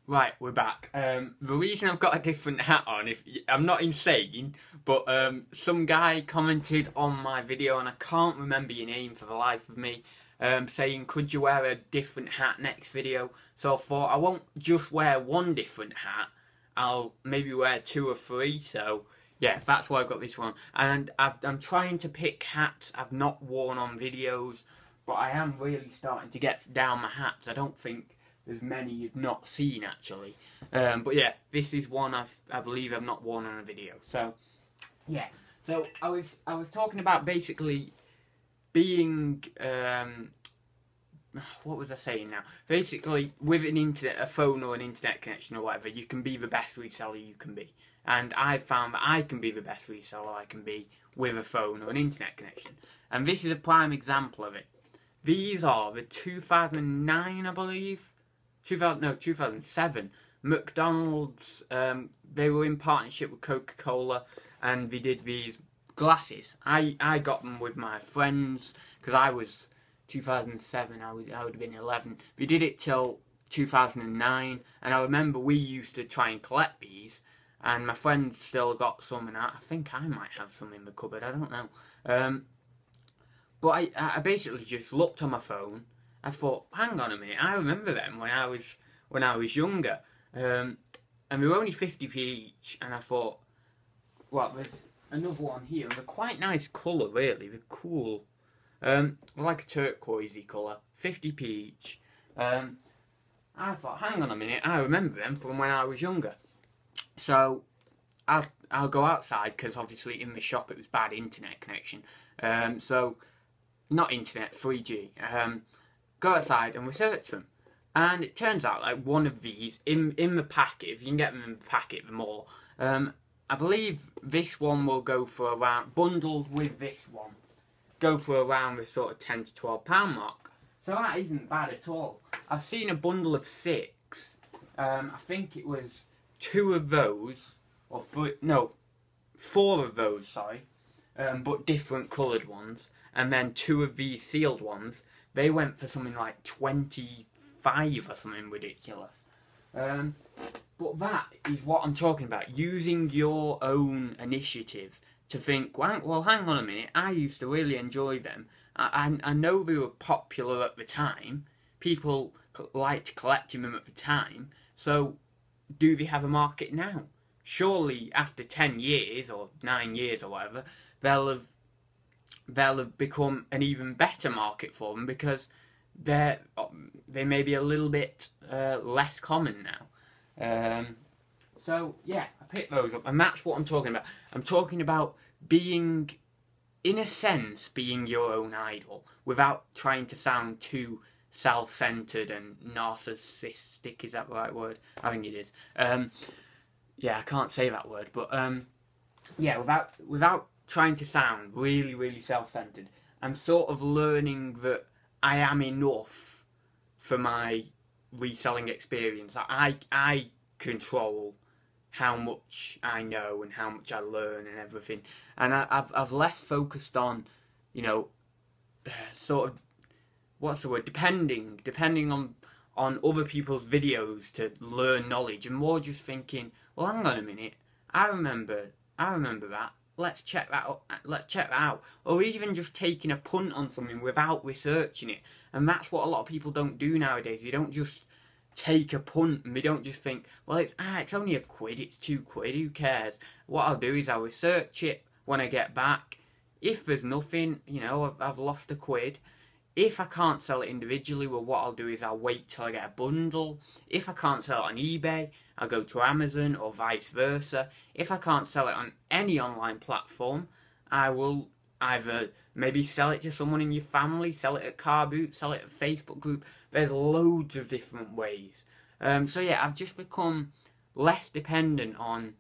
Right, we're back. The reason I've got a different hat on, if I'm not insane, but some guy commented on my video, and I can't remember your name for the life of me, saying, could you wear a different hat next video? So I thought, I won't just wear one different hat, I'll maybe wear 2 or 3, so yeah, that's why I've got this one. And I'm trying to pick hats I've not worn on videos, but I am really starting to get down my hats. I don't think there's many you've not seen actually, but yeah, this is one I believe I've not worn on a video. So yeah, so I was talking about basically being what was I saying now? Basically, with a phone or an internet connection or whatever, you can be the best reseller you can be. And I've found that I can be the best reseller I can be with a phone or an internet connection. And this is a prime example of it. These are the 2009, I believe. 2007 McDonald's, they were in partnership with Coca-Cola, and they did these glasses. I got them with my friends because I was 2007, I would have been 11. We did it till 2009, and I remember we used to try and collect these, and my friend still got some, and I think I might have some in the cupboard, I don't know. But I basically just looked on my phone. I thought, hang on a minute, I remember them when I was younger, and they were only 50p each. And I thought, well, there's another one here, and they're quite nice colour, really. They're cool, like a turquoisey colour, 50p each. I thought, hang on a minute, I remember them from when I was younger. So I'll go outside because obviously in the shop it was bad internet connection. So not internet, 3G. Go outside and research them, and it turns out like one of these in the packet, if you can get them in the packet, the more, I believe this one will go for around, bundled with this one, go for around the sort of £10 to £12 mark. So that isn't bad at all. I've seen a bundle of 6. I think it was 2 of those, or 3, no, 4 of those, sorry, but different coloured ones, and then 2 of these sealed ones. They went for something like 25 or something ridiculous. But that is what I'm talking about. Using your own initiative to think, well, hang on a minute, I used to really enjoy them. I know they were popular at the time. People liked collecting them at the time. So, do they have a market now? Surely, after 10 years, or 9 years or whatever, they'll have become an even better market for them, because they may be a little bit less common now. So yeah, I picked those up, and that's what I'm talking about. I'm talking about being, in a sense, being your own idol without trying to sound too self-centered and narcissistic. Is that the right word? I think it is. Yeah, I can't say that word, but yeah, without trying to sound really, really self-centered. I'm sort of learning that I am enough for my reselling experience. I control how much I know and how much I learn and everything. And I've less focused on, you know, sort of, what's the word, depending on other people's videos to learn knowledge, and more just thinking, well, hang on a minute, I remember that. Let's check that out. Or even just taking a punt on something without researching it. And that's what a lot of people don't do nowadays. They don't just take a punt, and they don't just think, well, it's only £1, it's £2, who cares? What I'll do is I'll research it when I get back. If there's nothing, you know, I've lost £1. If I can't sell it individually, well, what I'll do is I'll wait till I get a bundle. If I can't sell it on eBay, I'll go to Amazon, or vice versa. If I can't sell it on any online platform, I will either maybe sell it to someone in your family, sell it at Car Boot, sell it at Facebook group. There's loads of different ways. So yeah, I've just become less dependent on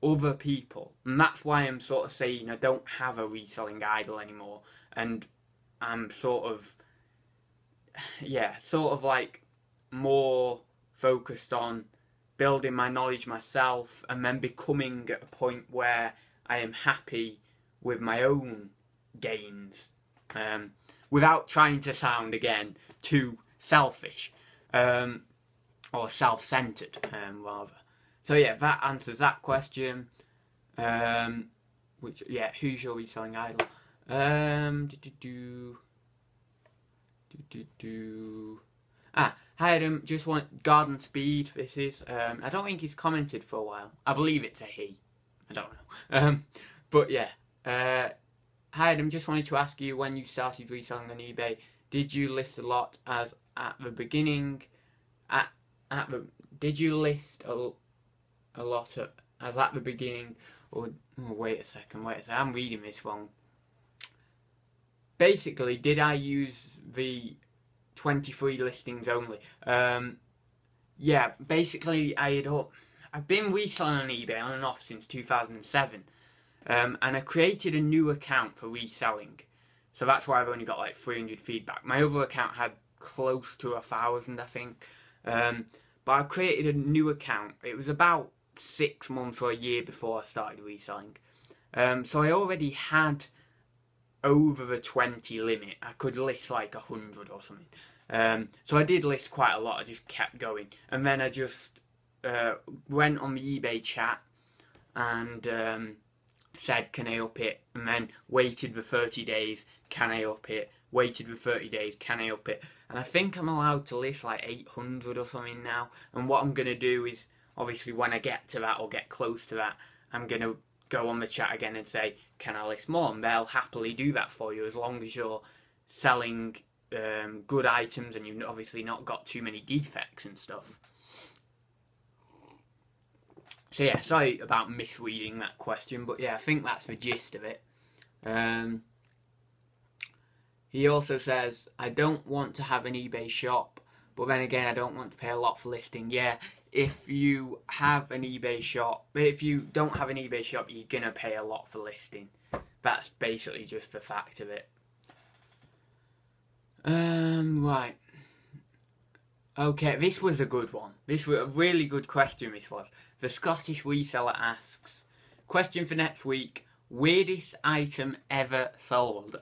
other people. And that's why I'm sort of saying I don't have a reselling idol anymore. And I'm sort of like more focused on building my knowledge myself, and then becoming at a point where I am happy with my own gains, without trying to sound, again, too selfish. or self-centered, rather. So yeah, that answers that question. Which, yeah, who's your reselling idol? Hi Adam, just want Garden Speed. This is I don't think he's commented for a while. I believe it's a he. I don't know. But yeah. Hi Adam, just wanted to ask you, when you started reselling on eBay, did you list a lot as at the beginning? Did you list a lot as at the beginning? Or wait a second, I'm reading this wrong. Basically, did I use the 23 listings only? Yeah, basically I've been reselling on eBay on and off since 2007. And I created a new account for reselling. So that's why I've only got like 300 feedback. My other account had close to 1,000, I think. But I created a new account. It was about 6 months or a year before I started reselling. So I already had over the 20 limit. I could list like 100 or something. So I did list quite a lot. I just kept going. And then I just went on the eBay chat and said, can I up it? And then waited the 30 days, can I up it? Waited the 30 days, can I up it? And I think I'm allowed to list like 800 or something now. And what I'm going to do is, obviously when I get to that or get close to that, I'm going to go on the chat again and say, can I list more? And they'll happily do that for you as long as you're selling good items and you've obviously not got too many defects and stuff. So yeah, sorry about misreading that question, but yeah, I think that's the gist of it. He also says, I don't want to have an eBay shop, but then again, I don't want to pay a lot for listing. Yeah, if you have an eBay shop, but if you don't have an eBay shop, you're going to pay a lot for listing. That's basically just the fact of it. Right. Okay, this was a good one. This was a really good question, this was. The Scottish reseller asks, question for next week, weirdest item ever sold?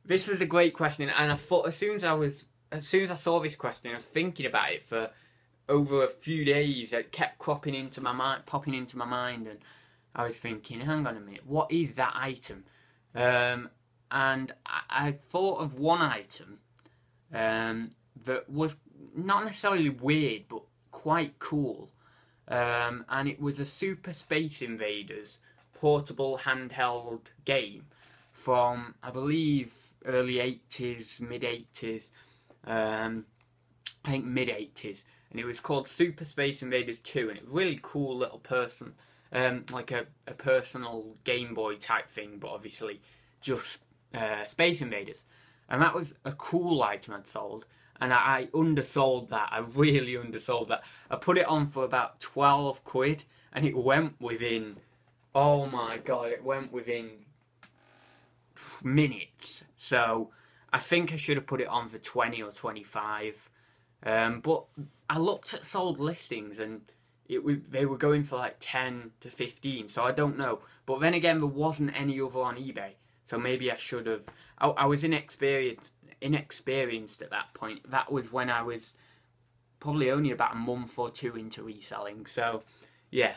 This was a great question, and I thought as soon as I saw this question, I was thinking about it for over a few days. It kept popping into my mind, and I was thinking, hang on a minute, what is that item? And I thought of one item that was not necessarily weird, but quite cool. And it was a Super Space Invaders portable handheld game from, I believe, early 80s, mid 80s, I think mid 80s, and it was called Super Space Invaders 2, and it was a really cool little like a personal Game Boy type thing, but obviously just Space Invaders. And that was a cool item I'd sold, and I undersold that. I really undersold that. I put it on for about 12 quid, and it went within, oh my god, it went within minutes. So I think I should have put it on for 20 or 25. But I looked at sold listings, and they were going for like 10 to 15, so I don't know. But then again, there wasn't any other on eBay, so maybe I should have. I was inexperienced at that point. That was when I was probably only about a month or two into reselling. So yeah,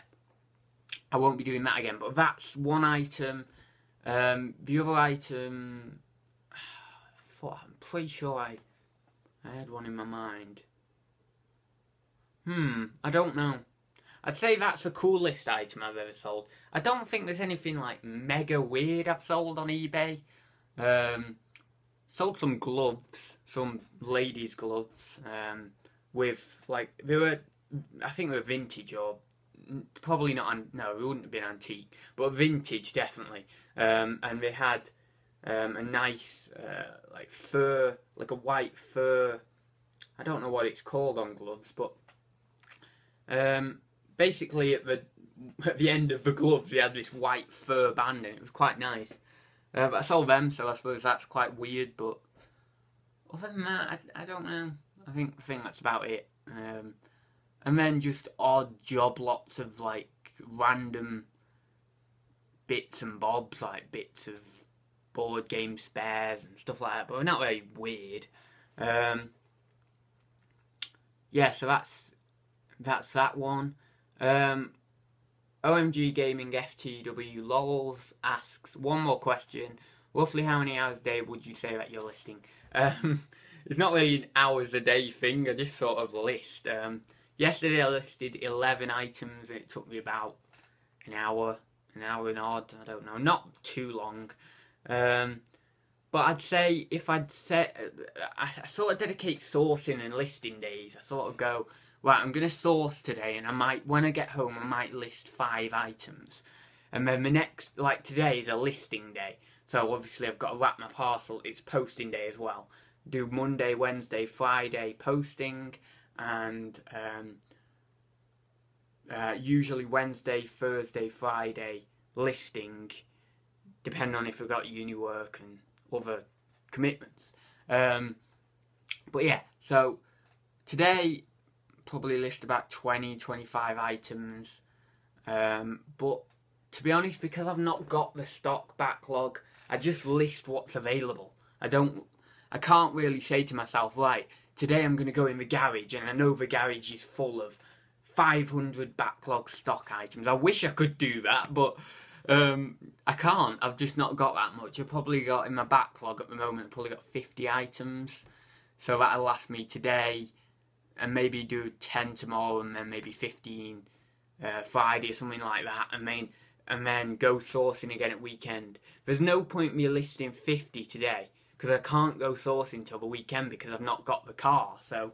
I won't be doing that again. But that's one item. The other item, I'm pretty sure I had one in my mind. I don't know. I'd say that's the coolest item I've ever sold. I don't think there's anything like mega weird I've sold on eBay. Sold some gloves, some ladies' gloves, with like, I think they were vintage, or probably not, no, it wouldn't have been antique, but vintage definitely. And they had a nice like fur, like a white fur, I don't know what it's called on gloves, but basically at the end of the gloves they had this white fur band, and it was quite nice. But I sold them, so I suppose that's quite weird, but other than that, I don't know. I think that's about it. And then just odd job lots of like random bits and bobs, like bits of board game spares and stuff like that, but not very weird. yeah, so that's that one. OMG Gaming FTW Lols asks one more question. Roughly how many hours a day would you say that you're listing? It's not really an hours a day thing. I just sort of list. Yesterday I listed 11 items. It took me about an hour and odd. I don't know. Not too long. But I'd say if I'd set, I sort of dedicate sourcing and listing days. I sort of go, right, I'm going to source today, and I might, when I get home, I might list 5 items. And then the next, like today is a listing day. So obviously I've got to wrap my parcel. It's posting day as well. Do Monday, Wednesday, Friday posting, and usually Wednesday, Thursday, Friday listing, depending on if I've got uni work and other commitments. But yeah, so today probably list about 20-25 items. But to be honest, because I've not got the stock backlog, I just list what's available. I can't really say to myself, right, today I'm going to go in the garage, and I know the garage is full of 500 backlog stock items. I wish I could do that, but I can't. I've just not got that much. I've probably got in my backlog at the moment, I've probably got 50 items. So that'll last me today, and maybe do 10 tomorrow, and then maybe 15 Friday or something like that, and then go sourcing again at weekend. There's no point me listing 50 today, because I can't go sourcing till the weekend because I've not got the car. So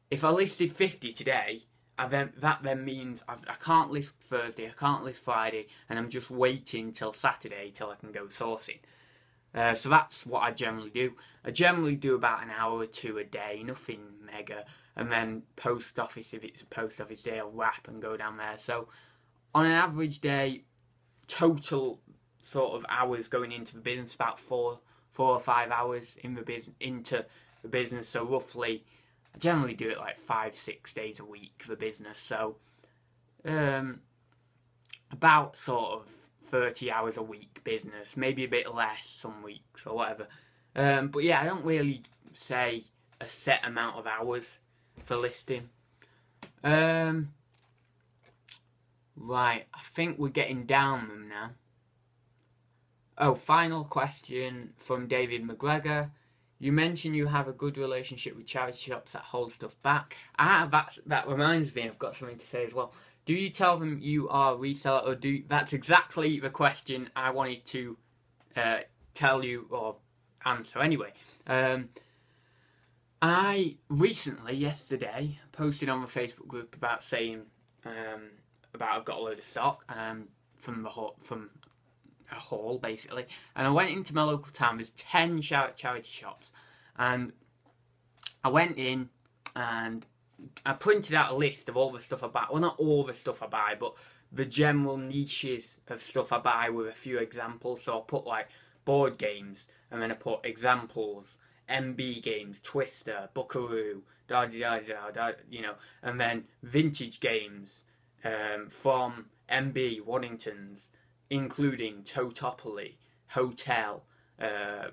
if I listed 50 today, that then means I can't list Thursday, I can't list Friday, and I'm just waiting till Saturday till I can go sourcing. So that's what I generally do. I generally do about an hour or two a day, nothing mega, and then post office, if it's a post office day, I'll wrap and go down there. So on an average day, total sort of hours going into the business, about 4 or 5 hours in the into the business. So roughly, I generally do it like 5-6 days a week for business. So about sort of 30 hours a week business, maybe a bit less some weeks or whatever. But yeah, I don't really say a set amount of hours for listing. Right, I think we're getting down them now. Oh, final question from David McGregor. You mentioned you have a good relationship with charity shops that hold stuff back. That reminds me, I've got something to say as well. Do you tell them you are a reseller, or that's exactly the question I wanted to tell you or answer anyway. I recently, yesterday, posted on the Facebook group about saying about I've got a load of stock from a haul basically, and I went into my local town. There's 10 charity shops, and I went in and I printed out a list of all the stuff I buy. Well, not all the stuff I buy, but the general niches of stuff I buy with a few examples. So I put like board games, and then I put examples, MB games, Twister, Buckaroo, you know, and then vintage games from MB, Waddington's, including Totopoly, Hotel,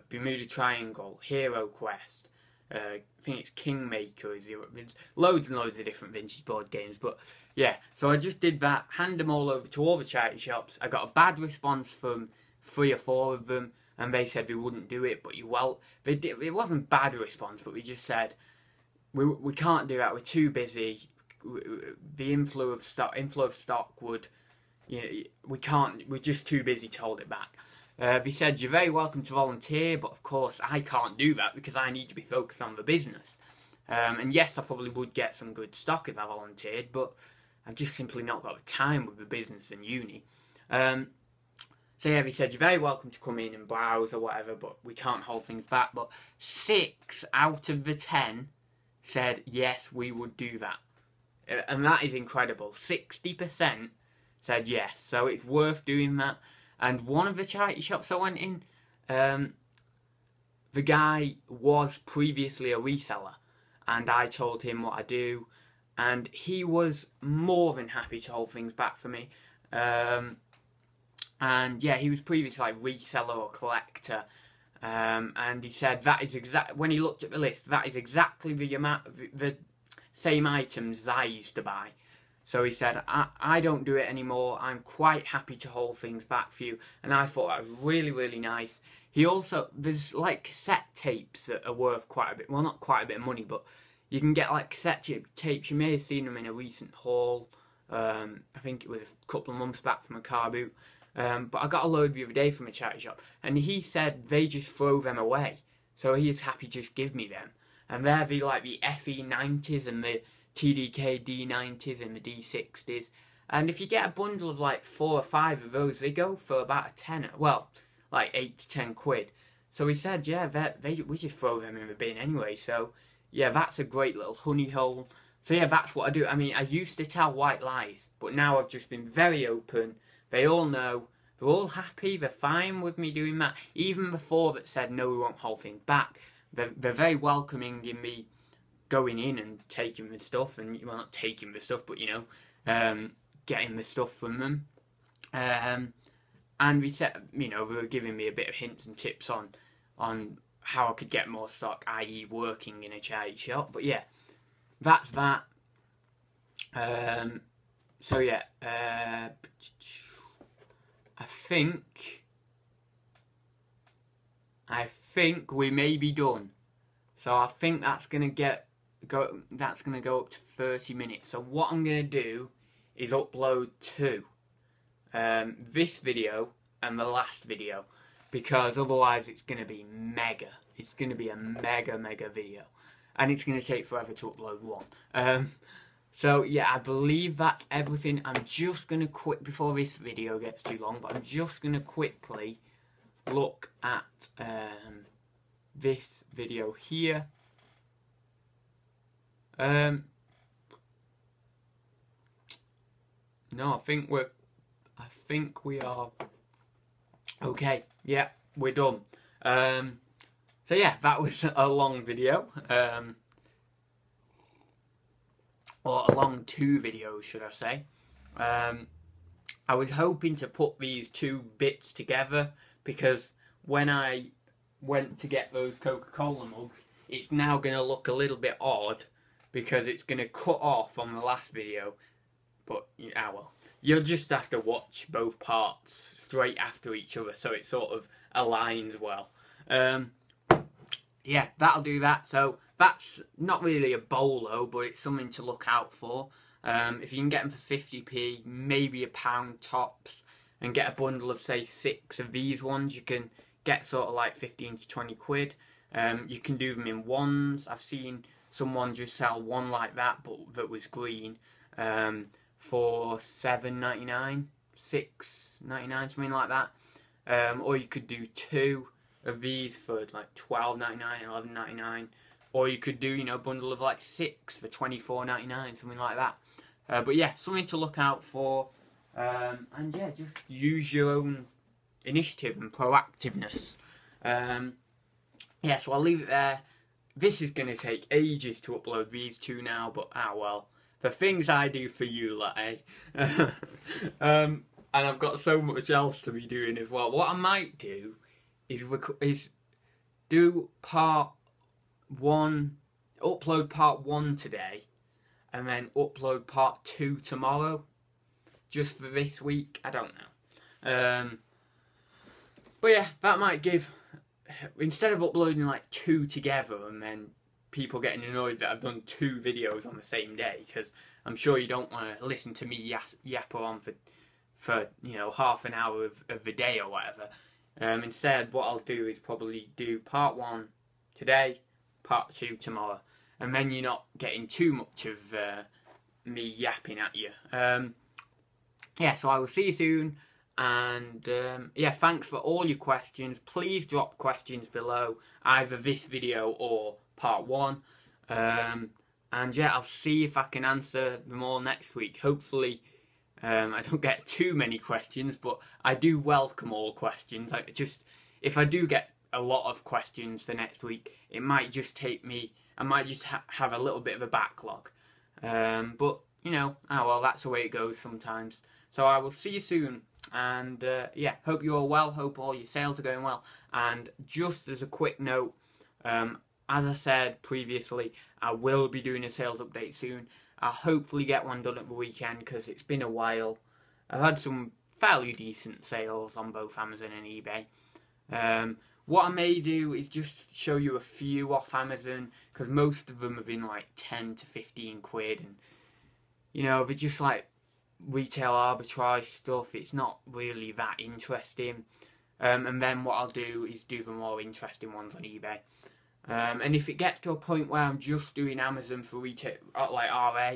Bermuda Triangle, Hero Quest, I think it's Kingmaker, there's loads and loads of different vintage board games. But yeah, so I just did that, hand them all over to all the charity shops. I got a bad response from 3 or 4 of them, and they said they wouldn't do it, but they did. It wasn't bad response, but they just said we can't do that, we're too busy. The inflow of stock would, you know, we can't, we're just too busy to hold it back. They said, you're very welcome to volunteer, but of course I can't do that because I need to be focused on the business. And yes, I probably would get some good stock if I volunteered, but I've just simply not got the time with the business and uni. So yeah, they said, you're very welcome to come in and browse or whatever, but we can't hold things back. But 6 out of the 10 said, yes, we would do that. And that is incredible. 60% said yes, so it's worth doing that. And one of the charity shops I went in, the guy was previously a reseller, and I told him what I do, and he was more than happy to hold things back for me. And yeah, he was previously like reseller or collector, and he said that is when he looked at the list, that is exactly the amount, the same items as I used to buy. So he said, I don't do it anymore. I'm quite happy to hold things back for you. And I thought that was really, really nice. He also, there's like cassette tapes that are worth quite a bit, well, not quite a bit of money, but you can get like cassette tapes. You may have seen them in a recent haul. I think it was a couple of months back from a car boot. But I got a load the other day from a charity shop. And he said they just throw them away. So he is happy to just give me them. And they're like the FE90s and the TDK D90s and the D60s. And if you get a bundle of like 4 or 5 of those, they go for about a tenner. Well, like 8 to 10 quid. So he said, yeah, we just throw them in the bin anyway. So yeah, that's a great little honey hole. So yeah, that's what I do. I mean, I used to tell white lies, but now I've just been very open. They all know. They're all happy. They're fine with me doing that. Even before that said, no, we won't hold things back. They're very welcoming in me going in and taking the stuff. And, well, not taking the stuff, but, you know, getting the stuff from them. And we said, you know, they were giving me a bit of hints and tips on how I could get more stock, i.e. working in a charity shop. But yeah, that's that. So yeah, I think we may be done. So I think that's gonna go up to 30 minutes. So what I'm gonna do is upload 2. This video and the last video, because otherwise it's going to be mega. It's going to be a mega video, and it's going to take forever to upload 1. So yeah, I believe that's everything. I'm just going to quit before this video gets too long, but I'm just going to quickly look at this video here. No, I think we are okay. Yeah, we're done. So yeah, that was a long video, or a long 2 videos, should I say. I was hoping to put these 2 bits together, because when I went to get those Coca-Cola mugs, it's now going to look a little bit odd, because it's going to cut off on the last video. But, well, you'll just have to watch both parts straight after each other, so it sort of aligns well. Yeah, that'll do that. So that's not really a bolo, but it's something to look out for. If you can get them for 50p, maybe £1 tops, and get a bundle of, say, 6 of these ones, you can get sort of like 15 to 20 quid. You can do them in ones. I've seen someone just sell one like that, but that was green, for $7.99, $6.99, something like that. Or you could do 2 of these for like $12.99, $11.99. Or you could do, you know, a bundle of like 6 for $24.99, something like that. But yeah, something to look out for. And yeah, just use your own initiative and proactiveness. Yeah, so I'll leave it there. This is going to take ages to upload these 2 now, but well. The things I do for you, like, and I've got so much else to be doing as well. What I might do is do part 1, upload part 1 today, and then upload part 2 tomorrow, just for this week. I don't know. But yeah, that might give, instead of uploading like 2 together and then people getting annoyed that I've done 2 videos on the same day, because I'm sure you don't want to listen to me yapper on for you know, half an hour of the day or whatever. Instead, what I'll do is probably do part 1 today, part 2 tomorrow, and then you're not getting too much of me yapping at you. Yeah, so I will see you soon. And yeah, thanks for all your questions. Please drop questions below, either this video or part 1. And yeah, I'll see if I can answer them all next week. Hopefully I don't get too many questions, but I do welcome all questions. Like, just if I do get a lot of questions for next week, it might just take me, I might just have a little bit of a backlog. But you know, well, that's the way it goes sometimes. So I will see you soon. And yeah, hope you're all well, hope all your sales are going well. And just as a quick note, as I said previously, I will be doing a sales update soon. I'll hopefully get one done at the weekend because it's been a while. I've had some fairly decent sales on both Amazon and eBay. What I may do is just show you a few off Amazon because most of them have been like 10 to 15 quid, and you know, they're just like retail arbitrage stuff. It's not really that interesting. And then what I'll do is do the more interesting ones on eBay. And if it gets to a point where I'm just doing Amazon for retail, like RA,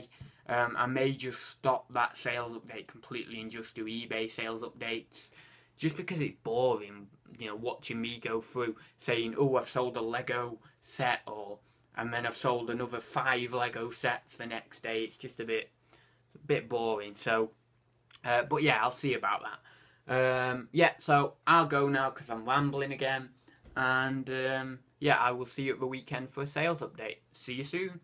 I may just stop that sales update completely and just do eBay sales updates. Just because it's boring, you know, watching me go through saying, oh, I've sold a Lego set, and then I've sold another 5 Lego sets the next day. It's just a bit boring. So, but yeah, I'll see about that. Yeah, so I'll go now because I'm rambling again. And yeah, I will see you at the weekend for a sales update. See you soon.